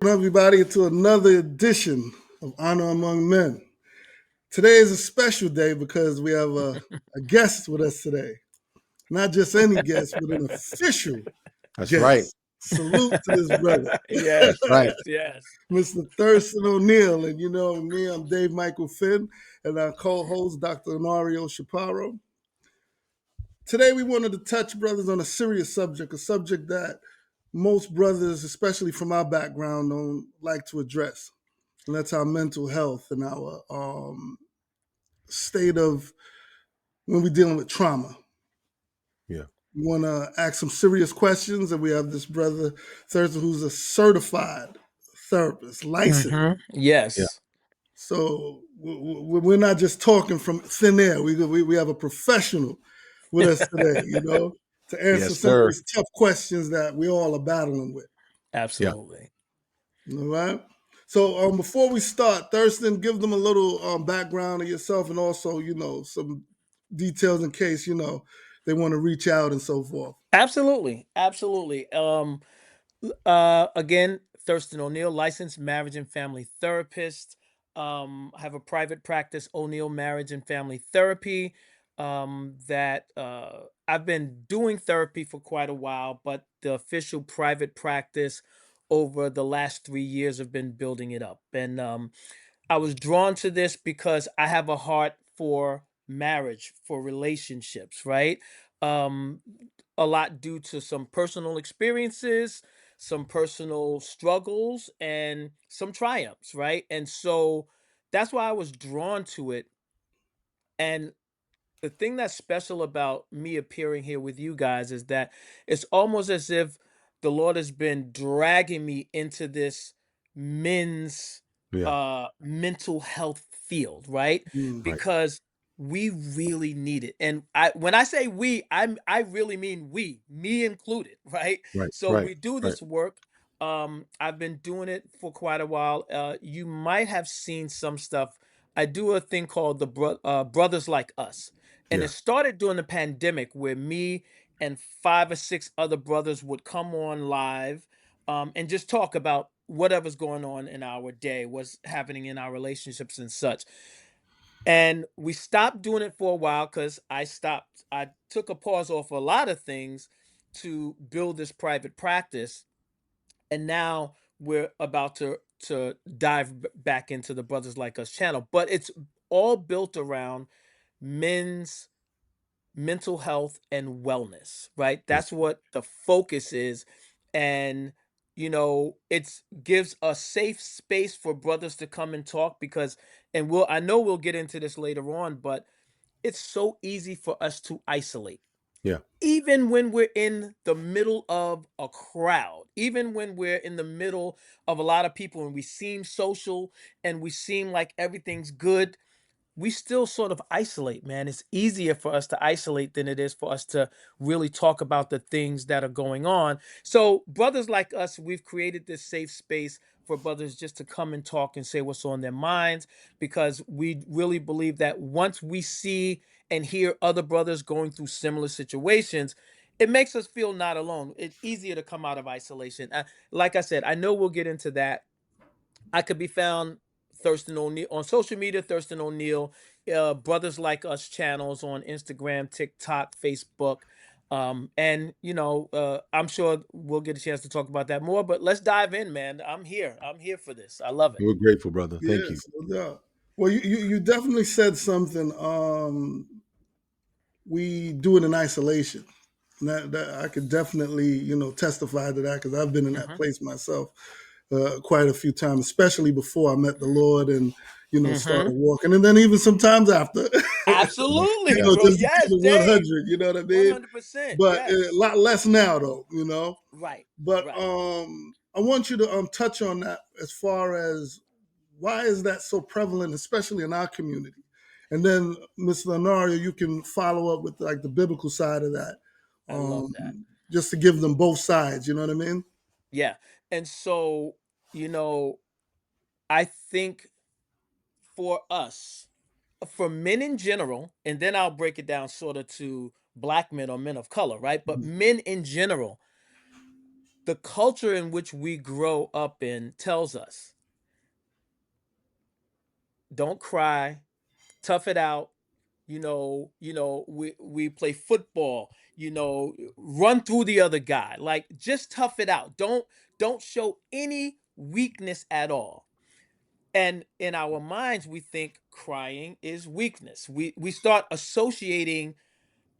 everybody to another edition of Honor Among Men. Today is a special day because we have a guest with us today. Not just any guest, but an official That's right. guest. Salute to this brother, That's right. Yes. Mr. Thurston O'Neal. And you know me, I'm Dave Michael Finn, and our co-host, Dr. Onorio Chaparro. Today we wanted to touch, brothers, on a serious subject, a subject that most brothers, especially from our background, don't like to address. And that's our mental health and our state of when we're dealing with trauma. Yeah. We want to ask some serious questions, and we have this brother Thurston, who's a certified therapist, licensed. Mm-hmm. Yes. So we're not just talking from thin air. We have a professional with us today, to answer Yes, some of sir. these tough questions that we all are battling with. Absolutely. All right. So before we start, Thurston, give them a little background of yourself and also, some details in case, they want to reach out and so forth. Absolutely. Absolutely. Again, Thurston O'Neal, licensed marriage and family therapist. I have a private practice, O'Neal Marriage and Family Therapy. That I've been doing therapy for quite a while, but the official private practice over the last 3 years have been building it up. And I was drawn to this because I have a heart for marriage, for relationships, right? Um, a lot due to some personal experiences, some personal struggles, and some triumphs, right? And so that's why I was drawn to it. And the thing that's special about me appearing here with you guys is that it's almost as if the Lord has been dragging me into this men's Yeah. mental health field, right? Mm. Right. Because we really need it. And when I say we, I really mean we, me included, right? Right. So Right. we do Right. this work. I've been doing it for quite a while. You might have seen some stuff. I do a thing called the Brothers Like Us. And Yeah. it started during the pandemic where me and 5 or 6 other brothers would come on live and just talk about whatever's going on in our day, what's happening in our relationships and such. And we stopped doing it for a while because I took a pause off a lot of things to build this private practice. And now we're about to dive back into the Brothers Like Us channel. But it's all built around men's mental health and wellness, right? Yeah. That's what the focus is. And it's gives a safe space for brothers to come and talk because and I know we'll get into this later on, but it's so easy for us to isolate. Yeah. Even when we're in the middle of a crowd, even when we're in the middle of a lot of people and we seem social and we seem like everything's good, we still sort of isolate, man. It's easier for us to isolate than it is for us to really talk about the things that are going on. So, brothers like us, we've created this safe space for brothers just to come and talk and say what's on their minds because we really believe that once we see and hear other brothers going through similar situations, it makes us feel not alone. It's easier to come out of isolation. Like I said, I know we'll get into that. I could be found Thurston O'Neal on social media, Thurston O'Neal, Brothers Like Us channels on Instagram, TikTok, Facebook. And I'm sure we'll get a chance to talk about that more, but let's dive in, man. I'm here. I'm here for this. I love it. We're grateful, brother. Thank you. Yes, no doubt. Well, you definitely said something. We do it in isolation. That I could definitely, testify to that because I've been in that Hmm. place myself quite a few times, especially before I met the Lord and, Hmm. started walking. And then even sometimes after, Absolutely, Yeah. bro. just to keep Yes, it Dave. 100, you know what I mean? 100%. But a Yes. lot less now, though. Right. But Right. I want you to touch on that as far as why is that so prevalent, especially in our community? And then, Mr. Onorio, you can follow up with like the biblical side of that, I love that. just to give them both sides. You know what I mean? Yeah. And so, you know, I think for us, for men in general, and then I'll break it down sort of to black men or men of color, right? But Mhm. men in general, the culture in which we grow up in tells us, don't cry, tough it out. We play football, run through the other guy. Like, just tough it out. Don't show any weakness at all. And in our minds, we think crying is weakness. We start associating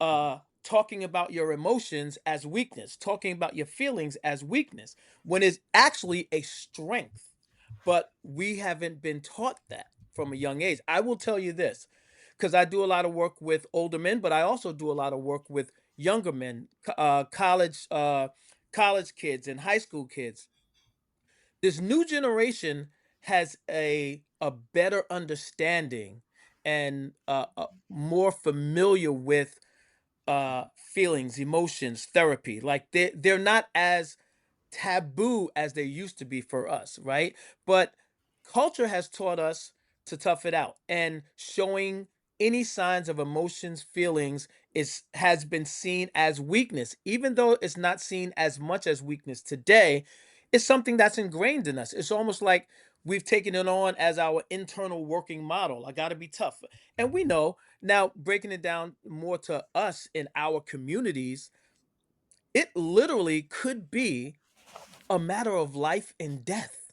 talking about your emotions as weakness, talking about your feelings as weakness, when it's actually a strength. But we haven't been taught that from a young age. I will tell you this, because I do a lot of work with older men, but I also do a lot of work with younger men, college kids and high school kids. This new generation has a better understanding and more familiar with feelings, emotions, therapy. Like, they're not as taboo as they used to be for us, right? But culture has taught us to tough it out, and showing any signs of emotions, feelings has been seen as weakness, even though it's not seen as much as weakness today. It's something that's ingrained in us. It's almost like we've taken it on as our internal working model. I got to be tough. And we know now, breaking it down more to us in our communities, it literally could be a matter of life and death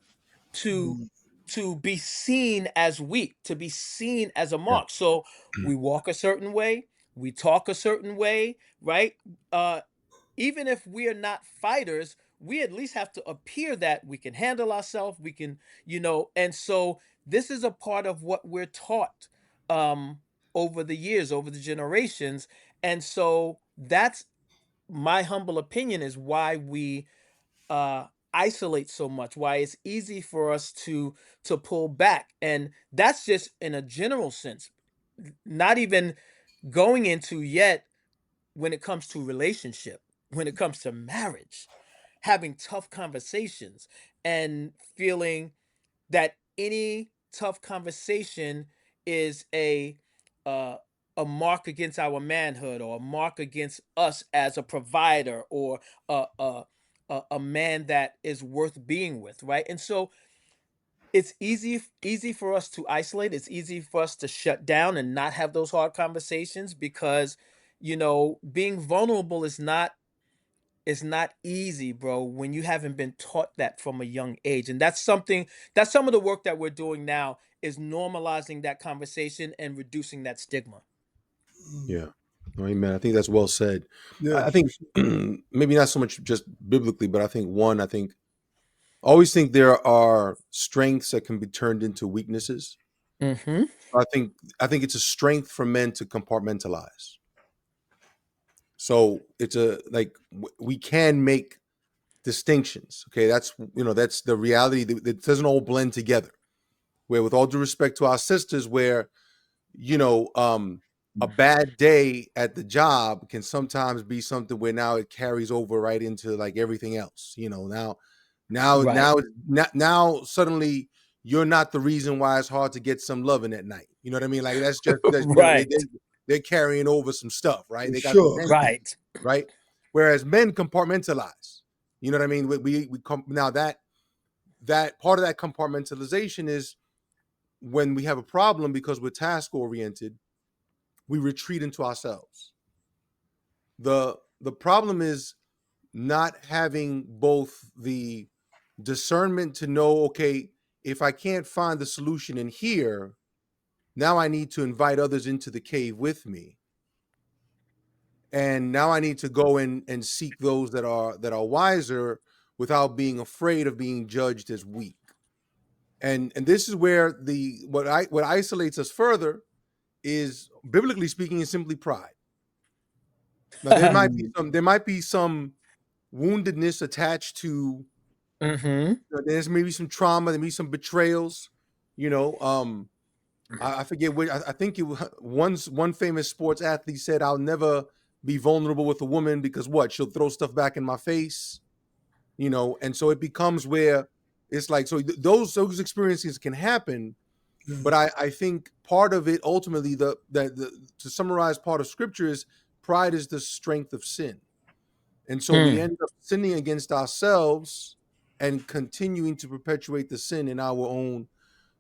to Mm. to be seen as weak, to be seen as a Yeah. mark. So we walk a certain way, we talk a certain way, right? uh Even if we are not fighters, we at least have to appear that we can handle ourselves, we can, and so this is a part of what we're taught um over the years, over the generations. And so that's my humble opinion, is why we uh isolate so much, why it's easy for us to pull back. And that's just in a general sense, not even going into yet when it comes to relationship, when it comes to marriage, having tough conversations and feeling that any tough conversation is uh, a mark against our manhood, or a mark against us as a provider, or a man that is worth being with, right? And so it's easy for us to isolate. It's easy for us to shut down and not have those hard conversations, because being vulnerable is not easy, bro, when you haven't been taught that from a young age. And that's some of the work that we're doing now, is normalizing that conversation and reducing that stigma. Yeah. No, amen. I think that's well said. I Yes, for think sure. maybe not so much just biblically, but I always think there are strengths that can be turned into weaknesses. Mm-hmm. I think I think it's a strength for men to compartmentalize. So it's a like we can make distinctions. Okay, that's the reality that doesn't all blend together. Where, with all due respect to our sisters, where you know, a bad day at the job can sometimes be something where now it carries over right into like everything else. Now, Right. now, now, suddenly you're not the reason why it's hard to get some loving at night. You know what I mean? Like that's just that Right. they're carrying over some stuff, right? For They got some sure. tension, Right. right? Whereas men compartmentalize. You know what I mean? We come now that part of that compartmentalization is when we have a problem because we're task oriented, we retreat into ourselves. The problem is not having both the discernment to know, okay, if I can't find the solution in here, now I need to invite others into the cave with me. And now I need to go in and seek those that are wiser without being afraid of being judged as weak. And this is where what isolates us further is, biblically speaking, is simply pride. Now Mm. there might be some woundedness attached to, Mm-hmm. there's maybe some trauma, there may be some betrayals. You know, I forget which. I think one famous sports athlete said, "I'll never be vulnerable with a woman because what? She'll throw stuff back in my face." And so it becomes where it's like, so those experiences can happen. But Yes. I think part of it ultimately, to summarize part of scripture, is pride is the strength of sin. And so we Mm. end up sinning against ourselves and continuing to perpetuate the sin in our own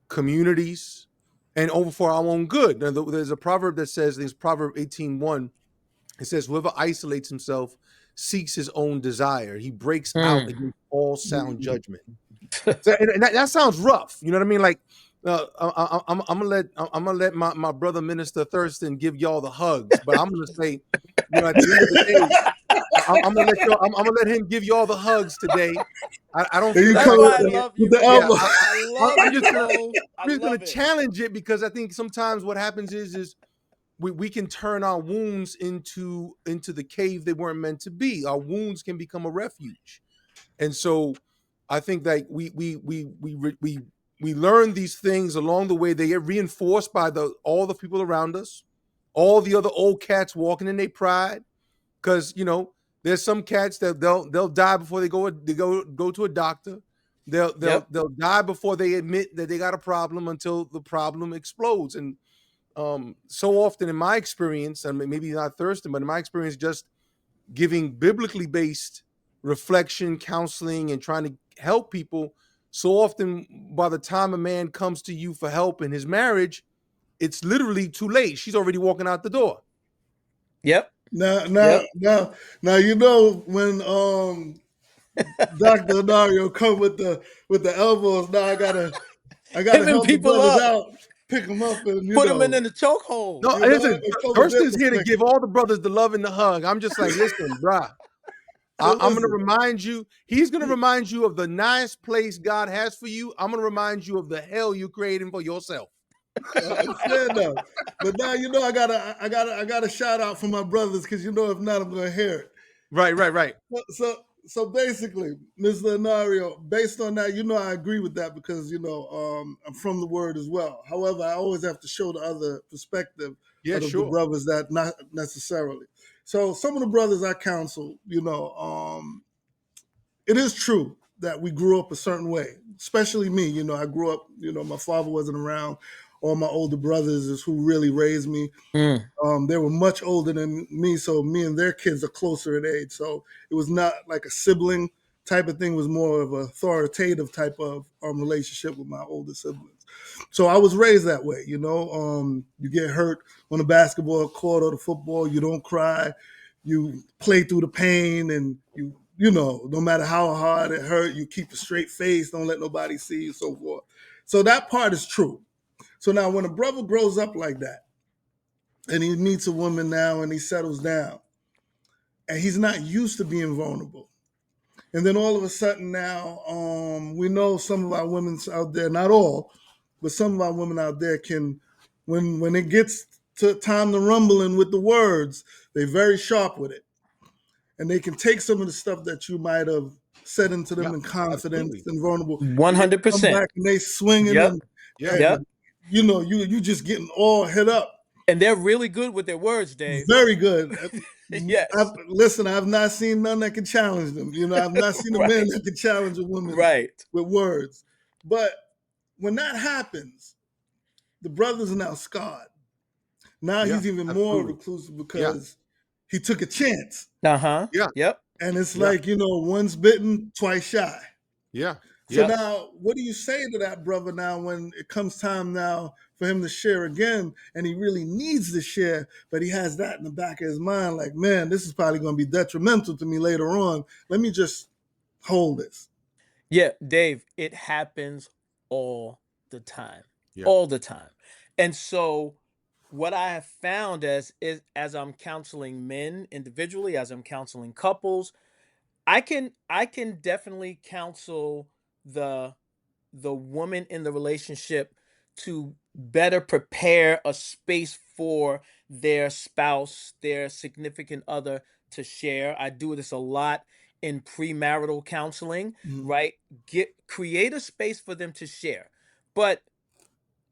communities and over for our own good. Now, there's a proverb that says, there's Proverb 18:1. It says, whoever isolates himself seeks his own desire. He breaks out Mm. against all sound Mhm. judgment. So, and that sounds rough. You know what I mean? Like, I'm gonna let my brother Minister Thurston give y'all the hugs, but I'm gonna say, at the end of the day, I'm gonna let I'm gonna let him give y'all the hugs today. I don't And feel you like That's come I why I can. love with you, the Yeah, man. elbow. I love I'm you, just gonna bro. I love it. challenge it because I think sometimes what happens is we can turn our wounds into the cave they weren't meant to be. Our wounds can become a refuge, and so I think that we learn these things along the way. They get reinforced by all the people around us, all the other old cats walking in their pride. Because there's some cats that they'll die before they go to a doctor. They'll they'll Yep. they'll die before they admit that they got a problem until the problem explodes. And so often in my experience, and maybe not Thurston, but in my experience, just giving biblically based reflection, counseling, and trying to help people. So often, by the time a man comes to you for help in his marriage, it's literally too late. She's already walking out the door. Yep. Now, now, Yep. now, now, when Dr. Onorio come with the elbows. Now I gotta Hemming help the people brothers up. out, pick them up, and Put them in the chokehold. No, listen, and from a Thurston's here to different give all the brothers the love and the hug. I'm just like, listen, bruh. so I'm gonna listen. remind you. He's gonna remind you of the nice place God has for you. I'm gonna remind you of the hell you're creating for yourself. I understand that, but now I gotta shout out for my brothers because if not, I'm gonna hear it. Right. So basically, Mr. Onario, based on that, I agree with that because I'm from the word as well. However, I always have to show the other perspective Yeah, of the sure. brothers that not necessarily. So some of the brothers I counsel, it is true that we grew up a certain way, especially me. I grew up. My father wasn't around. All my older brothers is who really raised me. Mm. They were much older than me, so me and their kids are closer in age. So it was not like a sibling type of thing. It was more of an authoritative type of relationship with my older siblings. So I was raised that way. You get hurt on the basketball court or the football, you don't cry. You play through the pain, and no matter how hard it hurt, you keep a straight face. Don't let nobody see you, so forth. So that part is true. So now, when a brother grows up like that and he meets a woman now and he settles down and he's not used to being vulnerable. And then all of a sudden now, we know some of our women out there, not all, but some of our women out there can, when it gets to time to rumbling with the words, they're very sharp with it. And they can take some of the stuff that you might have said into Yeah, them in confidence absolutely. and vulnerable, and they come 100%. back and they swinging Yep. Yeah, Yep. and you just getting all hit up. And they're really good with their words, Dave. Very good. Yes. Listen, I've not seen none that can challenge them. I've not seen a man Right. that can challenge a woman Right. with words. But when that happens, the brother's now scarred. Now yeah, he's even more absolutely. reclusive Yeah, because he took a chance. Uh-huh. yeah, Yep. And it's yeah, like, once bitten, twice shy. yeah, So yeah. Yep. now, what do you say to that brother now when it comes time now for him to share again, and he really needs to share, but he has that in the back of his mind, like, man, this is probably going to be detrimental to me later on. Let me just hold this. Yeah, Dave, it happens all the time. Yeah. All the time. And so what I have found as I'm counseling men individually, as I'm counseling couples, I can definitely counsel the the woman in the relationship to better prepare a space for their spouse, their significant other to share. I do this a lot in premarital counseling, Mhm. right? Create a space for them to share. But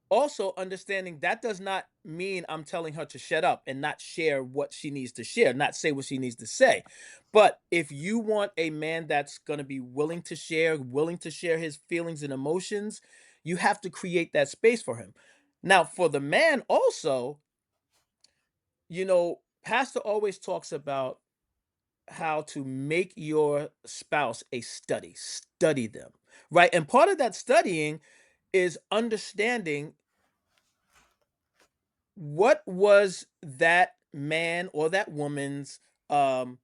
also understanding that does not mean I'm telling her to shut up and not share what she needs to share, not say what she needs to say. But if you want a man that's going to be willing to share his feelings and emotions, you have to create that space for him. Now, for the man also, Pastor always talks about how to make your spouse a study. Study them, right? And part of that studying is understanding what was that man or that woman's um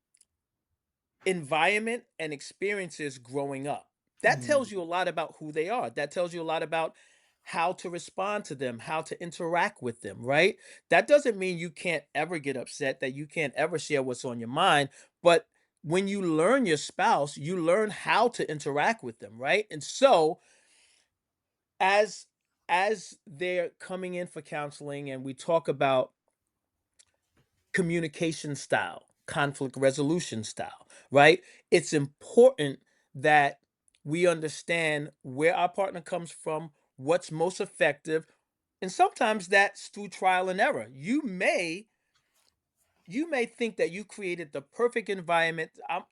environment and experiences growing up. That Mm. tells you a lot about who they are. That tells you a lot about how to respond to them, how to interact with them, right? That doesn't mean you can't ever get upset, that you can't ever share what's on your mind, but when you learn your spouse, you learn how to interact with them, right? And so as they're coming in for counseling and we talk about communication style, conflict resolution style, right? It's important that we understand where our partner comes from, what's most effective, and sometimes that's through trial and error. You may think that you created the perfect environment. I'm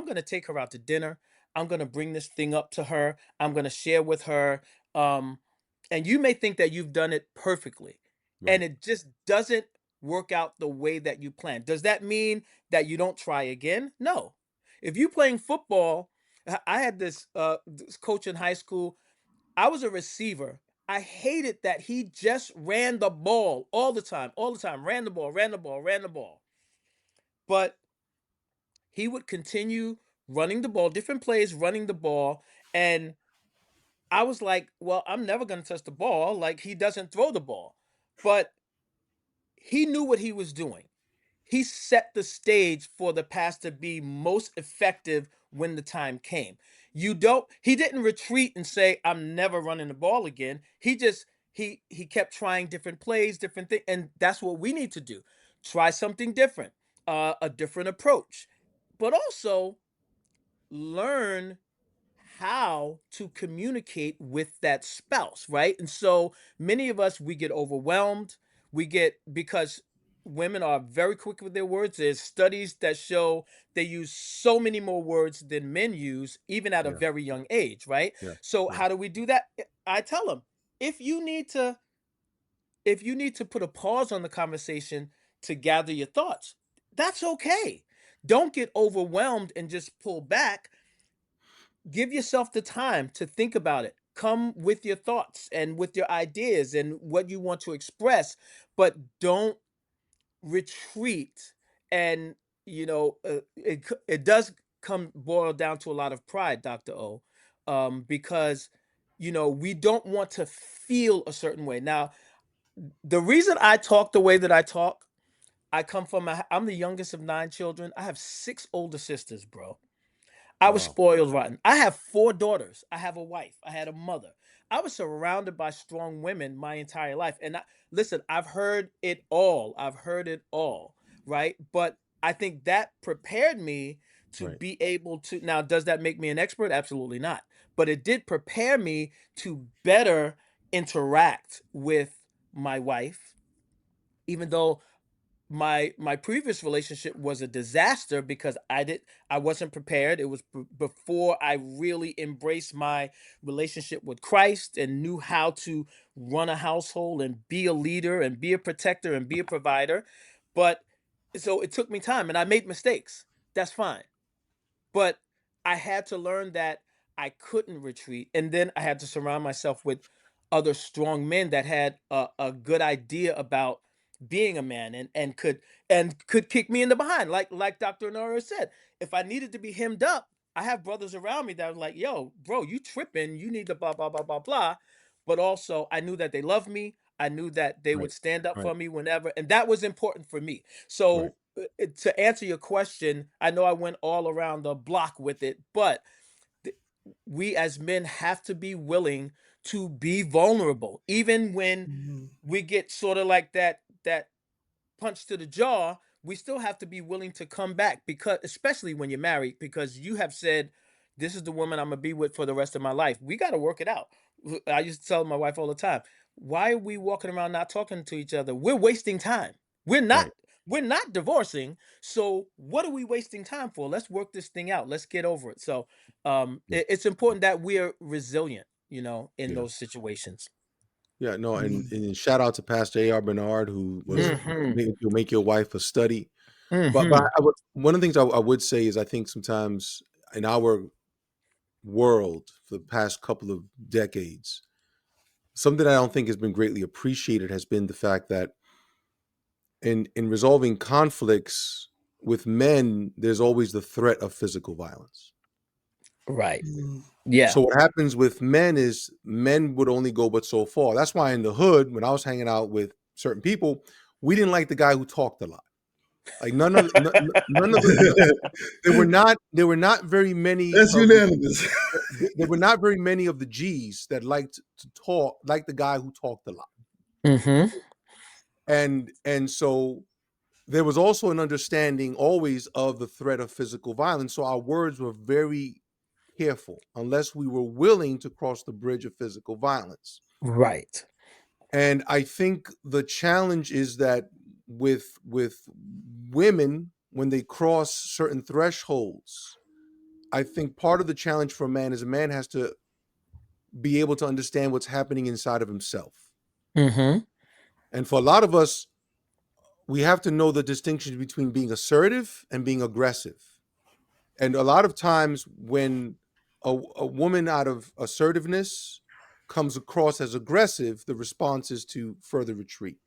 going to take her out to dinner. I'm going to bring this thing up to her. I'm going to share with her. Um, and you may think that you've done it perfectly, and Right. it just doesn't work out the way that you planned. Does that mean that you don't try again? No. If you playing football, I had this coach in high school. I was a receiver. I hated that he just ran the ball all the time, ran the ball, ran the ball, ran the ball. But he would continue running the ball, different plays, running the ball. And I was like, well, I'm never going to touch the ball. Like, he doesn't throw the ball. But he knew what he was doing. He set the stage for the pass to be most effective when the time came. He didn't retreat and say, I'm never running the ball again. He kept trying different plays, different things. And that's what we need to do. Try something different, a different approach, but also learn how to communicate with that spouse, right? And so many of us, we get overwhelmed. Because women are very quick with their words. There's studies that show they use so many more words than men use, even at a Yeah. very young age, right? Yeah. So Yeah. how do we do that? I tell them, if you need to, if you need to put a pause on the conversation to gather your thoughts, that's okay. Don't get overwhelmed and just pull back. Give yourself the time to think about it. Come with your thoughts and with your ideas and what you want to express, but don't retreat. And it does come boil down to a lot of pride, Dr. O, because we don't want to feel a certain way. Now, the reason I talk the way that I talk, I'm the youngest of 9 children. I have 6 older sisters, bro. I was Wow. spoiled rotten. I have 4 daughters. I have a wife. I had a mother. I was surrounded by strong women my entire life. And listen, I've heard it all. I've heard it all, right? But I think that prepared me to Right. be able to. Now, does that make me an expert? Absolutely not. But it did prepare me to better interact with my wife, even though my previous relationship was a disaster because I wasn't prepared. It was before I really embraced my relationship with Christ and knew how to run a household and be a leader and be a protector and be a provider. But so it took me time and I made mistakes. That's fine. But I had to learn that I couldn't retreat. And then I had to surround myself with other strong men that had a good idea about being a man and could kick me in the behind. Like Dr. Onorio said, if I needed to be hemmed up, I have brothers around me that were like, yo, bro, you tripping, you need to blah, blah, blah, blah, blah. But also I knew that they loved me. I knew that they Right. would stand up Right. for me whenever, and that was important for me. Right. So to answer your question, I know I went all around the block with it, but th- we as men have to be willing to be vulnerable, even when Mhm. we get sort of like that punch to the jaw. We still have to be willing to come back, because especially when you're married, because you have said, this is the woman I'm gonna be with for the rest of my life. We got to work it out. I used to tell my wife all the time, why are we walking around not talking to each other? We're wasting time. we're not Right. we're not divorcing, so what are we wasting time for? Let's work this thing out. Let's get over it. So Yeah. it's important that we're resilient, in Yeah. those situations. Yeah. No. And Mhm. and shout out to Pastor A.R. Bernard, who was Yeah. Hmm. make your wife a study. But Mhm. one of the things I would say is I think sometimes in our world for the past couple of decades, something I don't think has been greatly appreciated has been the fact that in resolving conflicts with men, there's always the threat of physical violence. Right. Mm. Yeah. So what happens with men is men would only go but so far. That's why in the hood, when I was hanging out with certain people, we didn't like the guy who talked a lot. Like none of the there were not very many That's of the unanimous. there were not very many of the G's that liked to talk like the guy who talked a lot. Mhm. And so there was also an understanding always of the threat of physical violence. So our words were very careful unless we were willing to cross the bridge of physical violence. Right. And I think the challenge is that with women when they cross certain thresholds, I think part of the challenge for a man is a man has to be able to understand what's happening inside of himself. Mhm. And for a lot of us, we have to know the distinction between being assertive and being aggressive. And a lot of times when a woman out of assertiveness comes across as aggressive, the response is to further retreat.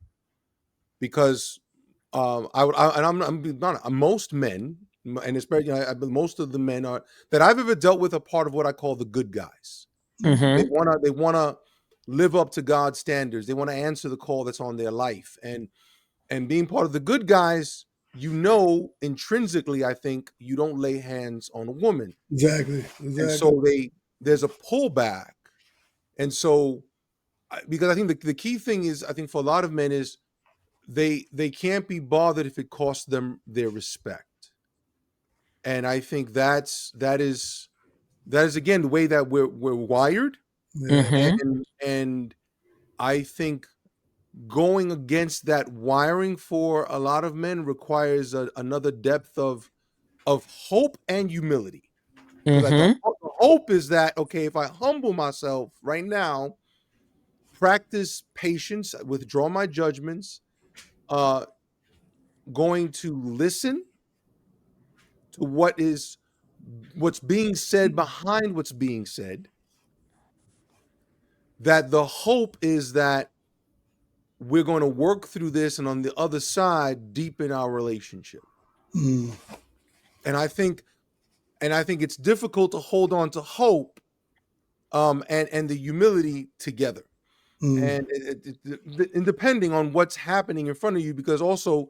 Because and I'm being honest, most men, and especially most of the men are that I've ever dealt with are part of what I call the good guys. Mm. Mhm. They wanna live up to God's standards. They want to answer the call that's on their life. And being part of the good guys, intrinsically, I think you don't lay hands on a woman. Exactly. And Exactly. so there's a pullback. And so because I think the key thing is I think for a lot of men is they can't be bothered if it costs them their respect. And I think that is again the way that we're wired. Yeah. Mhm. And I think going against that wiring for a lot of men requires another depth of hope and humility. Because like Mhm. the hope is that okay, if I humble myself right now, practice patience, withdraw my judgments, uh, going to listen to what's being said behind what's being said. That the hope is that we're going to work through this, and on the other side, deepen our relationship. Mm. And I think it's difficult to hold on to hope and the humility together. Mm. And and depending on what's happening in front of you, because also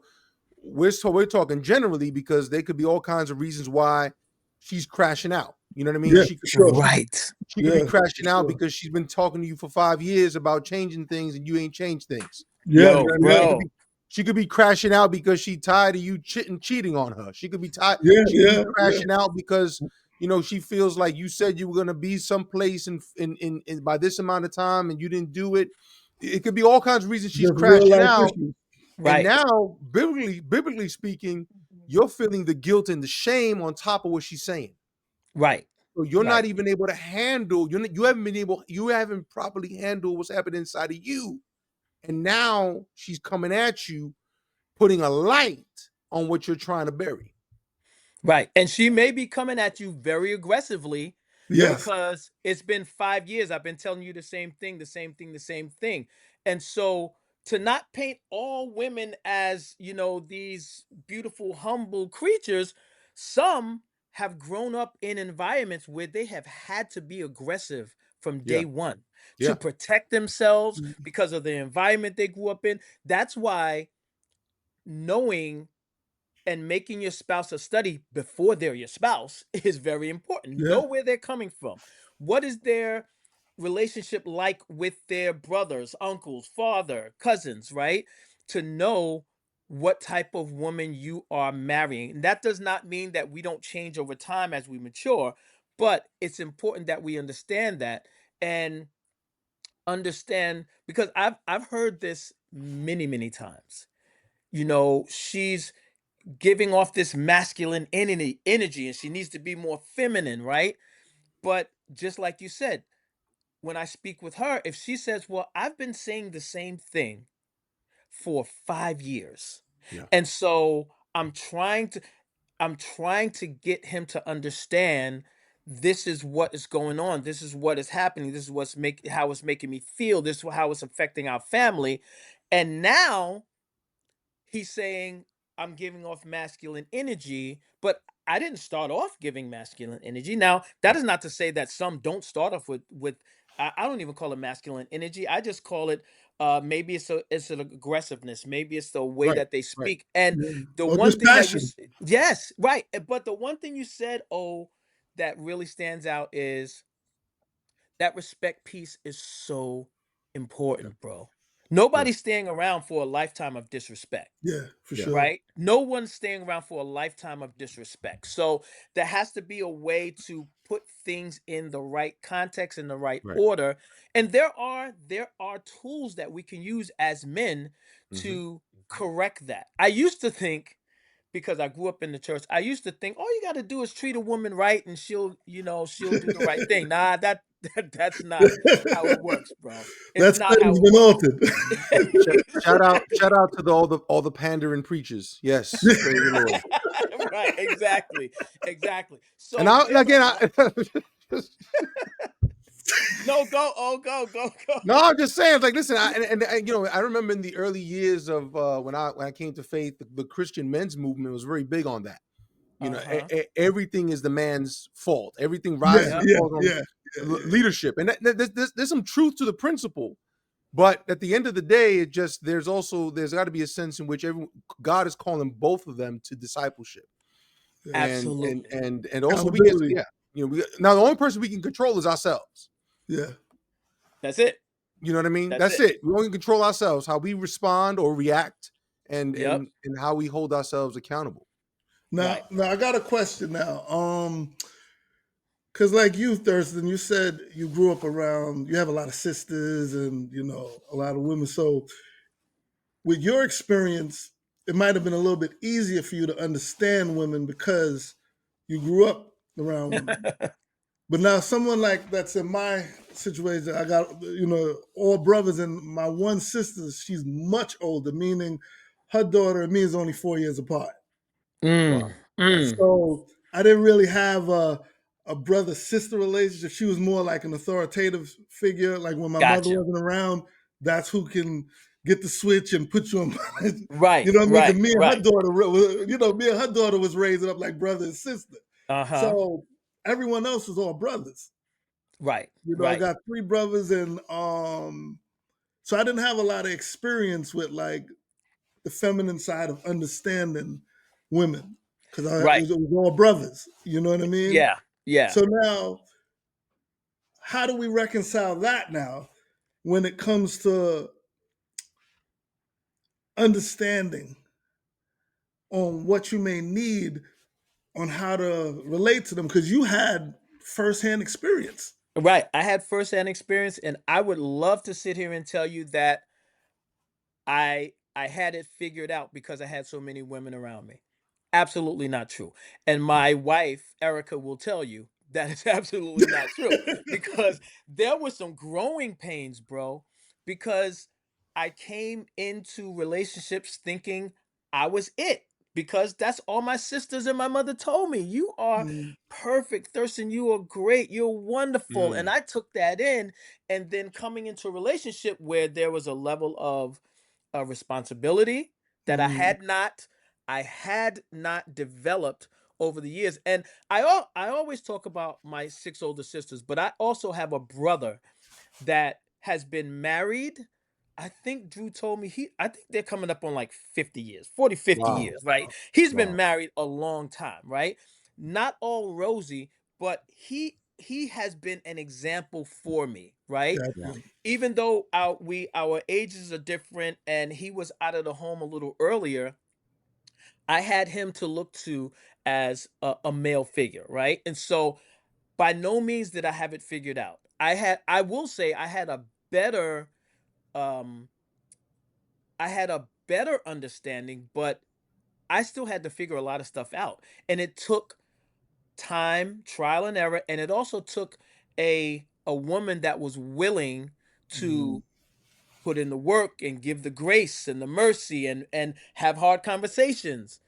we're talking generally because there could be all kinds of reasons why she's crashing out. You know what I mean? Yeah, for sure. Right. She could be Yeah, for crashing out sure. because she's been talking to you for 5 years about changing things and you ain't changed things. Yeah, Yo, yeah, She yeah. could be bro. she could be crashing out because she tired of you cheating on her. She could be tired. Yeah, She could be yeah, yeah. crashing out because she feels like you said you were gonna be someplace in by this amount of time and you didn't do it. It could be all kinds of reasons she's Just real crashing life out. issues. And Right. now, biblically speaking, you're feeling the guilt and the shame on top of what she's saying. Right. So you're not Right. even able to handle. You haven't properly handled what's happening inside of you. And now she's coming at you, putting a light on what you're trying to bury. Right. And she may be coming at you very aggressively Yes. because it's been 5 years. I've been telling you the same thing, the same thing, the same thing. And so to not paint all women as, these beautiful, humble creatures, some have grown up in environments where they have had to be aggressive from Yeah, day one to yeah, protect themselves Mm. because of the environment they grew up in. That's why knowing and making your spouse a study before they're your spouse is very important. Yeah. Know where they're coming from. What is their relationship like with their brothers, uncles, father, cousins, right? To know what type of woman you are marrying. And that does not mean that we don't change over time as we mature, but it's important that we understand that and understand because I've heard this many, many times. She's giving off this masculine energy and she needs to be more feminine, right? But just like you said, when I speak with her, if she says, well, I've been saying the same thing for 5 years, yeah, and so I'm trying to I'm trying to get him to understand this is what is going on. This is what is happening. This is how it's making me feel. This is how it's affecting our family. And now he's saying I'm giving off masculine energy, but I didn't start off giving masculine energy. Now, that is not to say that some don't start off with I don't even call it masculine energy. I just call it maybe it's an aggressiveness, maybe it's the way Right. that they Right. speak. And Yeah. the Or one just thing that passion. yes, right. But the one thing you said, oh, that really stands out is that respect piece is so Yeah. important, bro. Yeah. Nobody's staying around for a lifetime of disrespect, Yeah, for Yeah. sure. right? No one's staying around for a lifetime of disrespect. So there has to be a way to put things in the right context, in the right Right. order. And there are tools that we can use as men Hmm. to correct that. I used to think, because I grew up in the church, I used to think all you got to do is treat a woman right and she'll do the right thing. Nah, that's not how it works, bro. It's That not how study's it been works. altered. Shout out to all the pandering preachers. Yes, praise the Lord. Right, exactly. Exactly. And So I there's a again, lot. No, go, oh, go, no, go. I'm just saying, like, listen, you know, I remember in the early years of when I came to faith, the Christian men's movement was very big on that. You know, Uh-huh. everything is the man's fault. Everything Yeah, rises and Yep. yeah, falls on yeah, yeah, yeah, leadership, and there's some truth to the principle. But at the end of the day, there's got to be a sense in which God is calling both of them to discipleship, yeah. Absolutely. and also Accountability. yeah, you know, now the only person we can control is ourselves. Yeah. That's it. You know what I mean? That's That's it. it. We only control ourselves, how we respond or react, and Yep. how we hold ourselves accountable. Right. Now I got a question now. Because like you, Thurston, you said you grew up around, you have a lot of sisters and, a lot of women. So with your experience, it might have been a little bit easier for you to understand women because you grew up around women. But now someone like that's in my situation, I got, all brothers and my one sister, she's much older, meaning her daughter and me is only 4 years apart. Mm. Wow. Mm. So I didn't really have a brother sister relationship. She was more like an authoritative figure. Like when my mother Gotcha. wasn't around, that's who can get the switch and put you on. Right, You know what I mean? 'Cause right, me and her right. daughter, me and her daughter was raising up like brother and sister. Uh-huh. So everyone else was all brothers. Right, I right, got three brothers, and so I didn't have a lot of experience with like the feminine side of understanding women because right. it was all brothers. You know what I mean? Yeah, yeah. So now, how do we reconcile that now when it comes to understanding on what you may need on how to relate to them? Because you had firsthand experience. Right. I had firsthand experience, and I would love to sit here and tell you that I had it figured out because I had so many women around me. Absolutely not true. And my wife, Erica, will tell you that is absolutely not true because there were some growing pains, bro, because I came into relationships thinking I was it because that's all my sisters and my mother told me. You are Mm, perfect, Thurston. You are great. You're wonderful. And Mm, I took that in. And then coming into a relationship where there was a level of a responsibility that mm, I had not developed over the years. And I always talk about my six older sisters, but I also have a brother that has been married. I think Drew told me I think they're coming up on like 50 years, 40, 50 wow. years, right? He's been Wow. married a long time, right? Not all rosy, but he has been an example for me, right? Yeah. gotcha. Even though our ages are different and he was out of the home a little earlier, I had him to look to as a male figure, right? And so by no means did I have it figured out. I will say better um I had a better understanding, but I still had to figure a lot of stuff out. And it took time, trial and error, and it also took a woman that was willing Mhm. to put in the work and give the grace and the mercy and have hard conversations.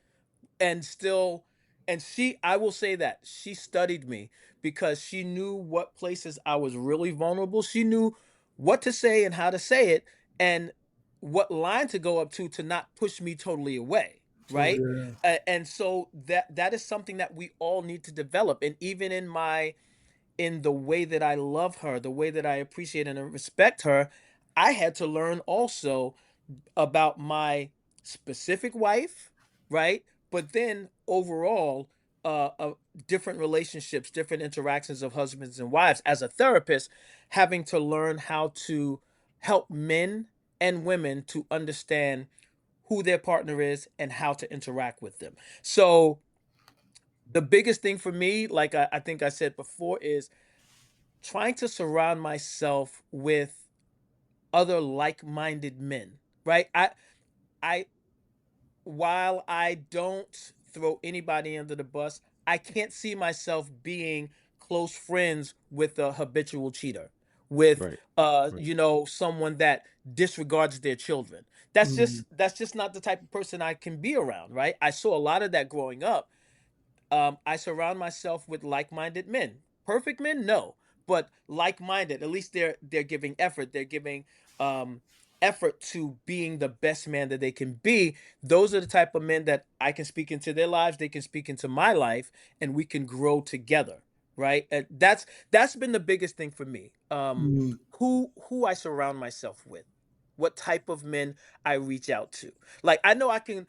and still, and she, I will say that she studied me because she knew what places I was really vulnerable. She knew what to say and how to say it, and what line to go up to not push me totally away, Oh right? yeah. And so that is something that we all need to develop. And even in the way that I love her, the way that I appreciate and respect her, I had to learn also about my specific wife, right? But then overall, different relationships, different interactions of husbands and wives. As a therapist, having to learn how to help men and women to understand who their partner is and how to interact with them. So the biggest thing for me, like I think I said before, is trying to surround myself with other like-minded men, right? I while I don't throw anybody under the bus, I can't see myself being close friends with a habitual cheater, with Right. Right. someone that disregards their children. That's Mm, just that's just not the type of person I can be around, right? I saw a lot of that growing up. I surround myself with like-minded men. Perfect men, no, but like-minded. At least they're giving effort. They're giving um, effort to being the best man that they can be. Those are the type of men that I can speak into their lives. They can speak into my life, and we can grow together. Right. And that's been the biggest thing for me. mm, Who I surround myself with, what type of men I reach out to. Like I know I can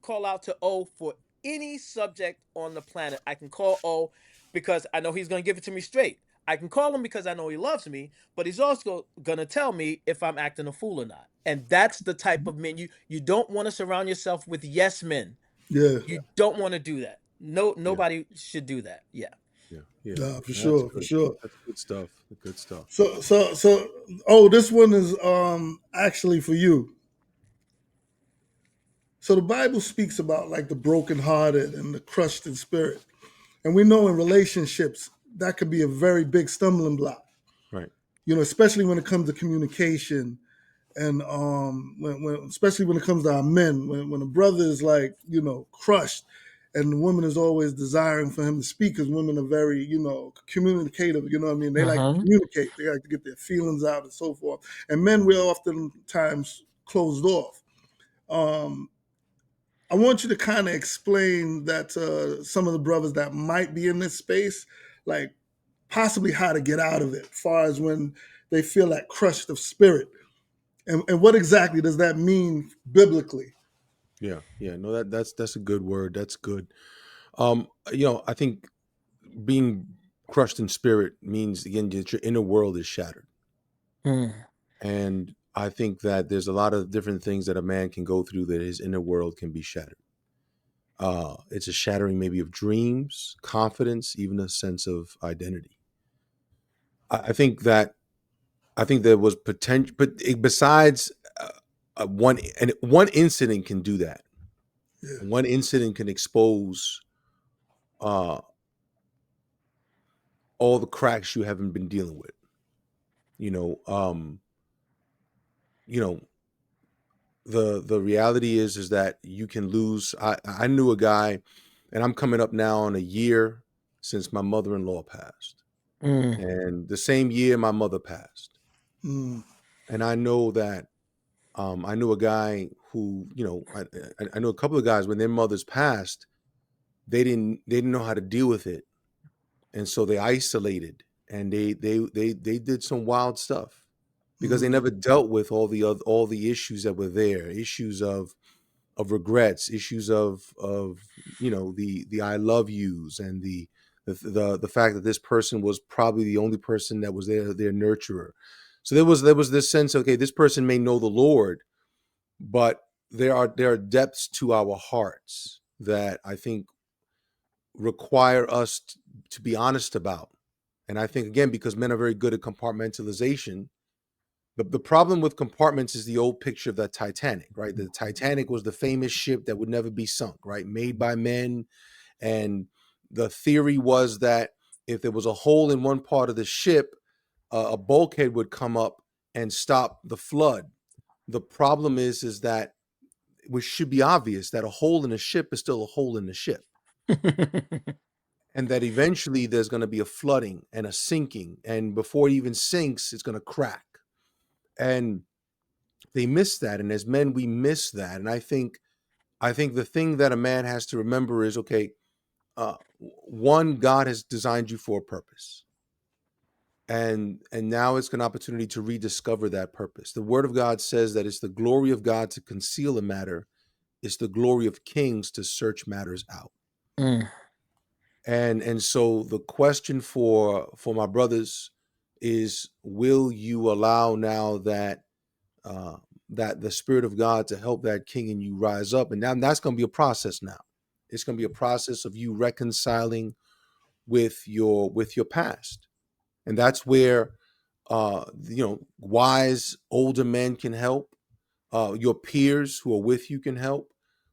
call out to O for any subject on the planet. I can call O because I know he's going to give it to me straight. I can call him because I know he loves me, but he's also going to tell me if I'm acting a fool or not. And that's the type of men you don't want to surround yourself with. Yes men. yeah. You don't want to do that. No, Yeah. nobody should do that. Yeah. Yeah. Yeah. Yeah, for That's sure, for good. sure. That's good stuff. Good stuff. So oh, this one is actually for you. So the Bible speaks about like the brokenhearted and the crushed in spirit. And we know in relationships that could be a very big stumbling block, Right. especially when it comes to communication and when especially when it comes to our men, when a brother is like, crushed and the woman is always desiring for him to speak because women are very, communicative, you know what I mean? They like to Uh-huh. communicate, they like to get their feelings out and so forth. And men, we're oftentimes closed off. Um, I want you to kind of explain that to some of the brothers that might be in this space, like possibly how to get out of it, as far as when they feel that crushed of spirit. And what exactly does that mean biblically? Yeah. Yeah. No, that's a good word. That's good. I think being crushed in spirit means again that your inner world is shattered. Mm. And I think that there's a lot of different things that a man can go through that his inner world can be shattered. It's a shattering maybe of dreams, confidence, even a sense of identity. I think that there was potential, but besides one incident can do that. Yeah. One incident can expose uh, all the cracks you haven't been dealing with. You know, um, you know, the reality is that you can lose. I knew a guy, and I'm coming up now on a year since my mother-in-law passed, Mm. and the same year my mother passed. Mm, And I know that I knew a guy who, I know a couple of guys when their mothers passed, they didn't know how to deal with it, and so they isolated and they did some wild stuff because they mm, never dealt with all the issues that were there, issues of regrets, issues of the I love yous and the fact that this person was probably the only person that was their nurturer. So there was this sense, okay, this person may know the Lord, but there are depths to our hearts that I think require us to be honest about. And I think again, because men are very good at compartmentalization, the problem with compartments is the old picture of that Titanic, right? The Titanic was the famous ship that would never be sunk, right? Made by men. And the theory was that if there was a hole in one part of the ship, a bulkhead would come up and stop the flood. The problem is that which should be obvious, that a hole in a ship is still a hole in the ship, and that eventually there's going to be a flooding and a sinking, and before it even sinks, it's going to crack. And they miss that, and as men, we miss that. And I think the thing that a man has to remember is, okay, one, God has designed you for a purpose, and now it's an opportunity to rediscover that purpose. The Word of God says that it's the glory of God to conceal a matter, it's the glory of kings to search matters out. Mm. And so the question for my brothers is, will you allow now that that the Spirit of God to help that king in you rise up? And now that's going to be a process. Now it's going to be a process of you reconciling with your past, and that's where wise older men can help. Your peers who are with you can help.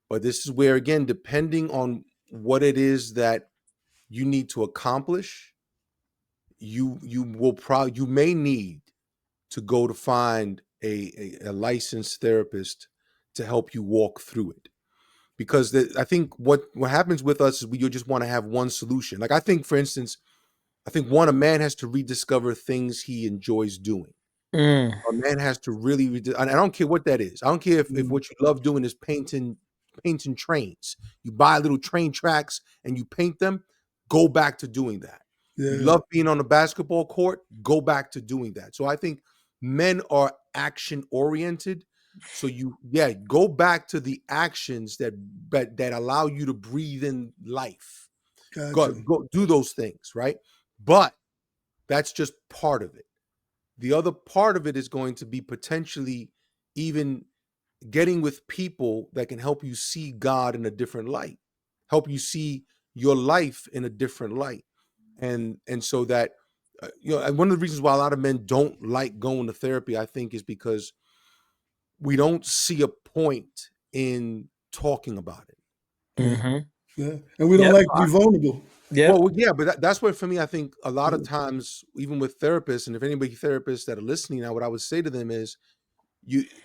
But this is where, again, depending on what it is that you need to accomplish, you may need to go to find a licensed therapist to help you walk through it. Because I think what happens with us is you just want to have one solution. Like, I think, for instance, a man has to rediscover things he enjoys doing. Mm. A man has to really, I don't care what that is. I don't care if what you love doing is painting trains. You buy little train tracks and you paint them. Go back to doing that. Yeah. You love being on the basketball court. Go back to doing that. So I think men are action oriented. So go back to the actions that allow you to breathe in life. Gotcha. Go do those things, right? But that's just part of it. The other part of it is going to be potentially even getting with people that can help you see God in a different light, help you see your life in a different light. And so that, one of the reasons why a lot of men don't like going to therapy, I think, is because we don't see a point in talking about it. Mm-hmm. Yeah. And we don't like to be vulnerable. Yeah. Well, yeah, but that's where, for me, I think a lot of times, even with therapists, and if anybody therapists that are listening now, what I would say to them is,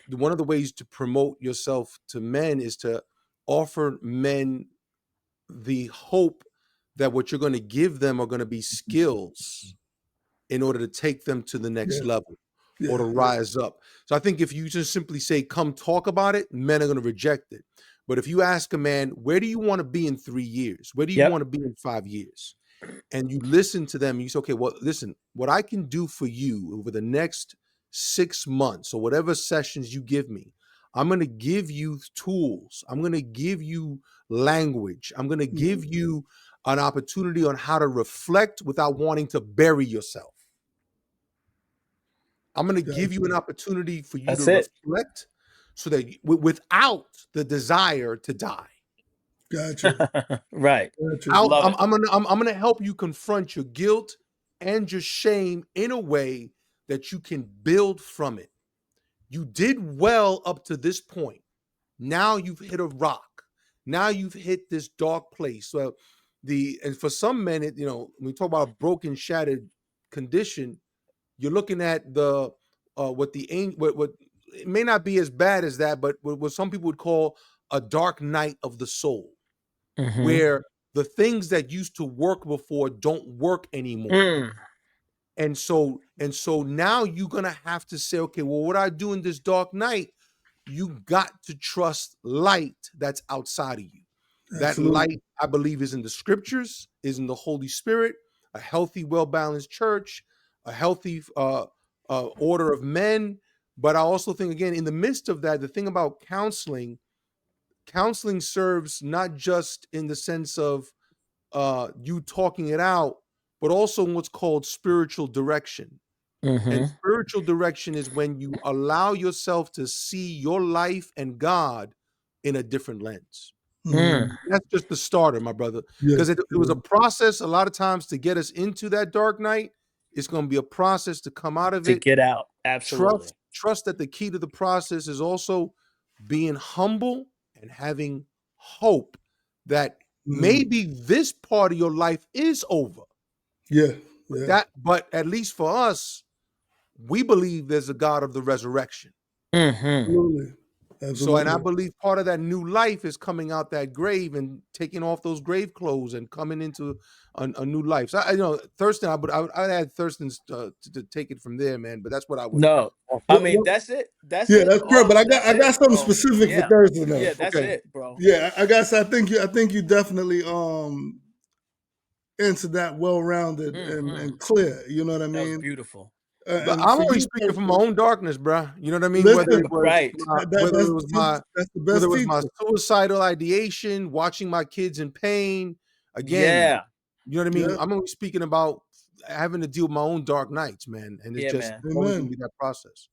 one of the ways to promote yourself to men is to offer men the hope that what you're going to give them are going to be skills in order to take them to the next level or to rise up. So I think if you just simply say, come talk about it, men are going to reject it. But if you ask a man, where do you want to be in 3 years? Where do you want to be in 5 years? And you listen to them and you say, okay, well, listen, what I can do for you over the next 6 months or whatever sessions you give me, I'm going to give you tools. I'm going to give you language. I'm going to give you an opportunity on how to reflect without wanting to bury yourself. I'm going to give you an opportunity for you to reflect so that without the desire to die. Gotcha. Right. Gotcha. I'm gonna help you confront your guilt and your shame in a way that you can build from it. You did well up to this point. Now you've hit a rock. Now you've hit this dark place. So and for some men, when we talk about a broken, shattered condition, you're looking at the what it may not be as bad as that, but what some people would call a dark night of the soul. Mm-hmm. Where the things that used to work before don't work anymore. Mm. And so now you're going to have to say, okay, well, what I do in this dark night, you got to trust light that's outside of you. That light, I believe, is in the scriptures, is in the Holy Spirit, a healthy, well-balanced church, a healthy order of men. But I also think, again, in the midst of that, the thing about counseling serves not just in the sense of you talking it out, but also in what's called spiritual direction. And Mm-hmm. spiritual direction is when you allow yourself to see your life and God in a different lens. Mm. That's just the starter, my brother. Yeah. Because it was a process a lot of times to get us into that dark night. It's going to be a process to come out of To it. get out. Absolutely. Trust that the key to the process is also being humble and having hope that maybe this part of your life is over. Yeah. But at least for us, we believe there's a God of the resurrection. Mm-hmm. Absolutely. So, and I Absolutely. believe part of that new life is coming out that grave and taking off those grave clothes and coming into a new life. So, you know, Thurston, I'd add Thurston's to take it from there, man. But that's what I would No, offer. I What, mean what, that's it. That's yeah, it. that's correct. All But that's I it, got something bro. specific for Yeah, Thursday though. yeah, that's Okay. it, bro. Yeah, I guess I think you definitely answered that well rounded Mm-hmm. and clear. You know what I That was mean? beautiful. But And I'm for only you, speaking from my Thurston, own darkness, bruh. You know what I mean? listen, Right. that's the Whether best it was my teacher. suicidal ideation, watching my kids in pain. Again, Yeah. you know what I mean? Yeah, I'm only speaking about having to deal with my own dark nights, man. And it's Yeah, just man. always gonna amen. be that process.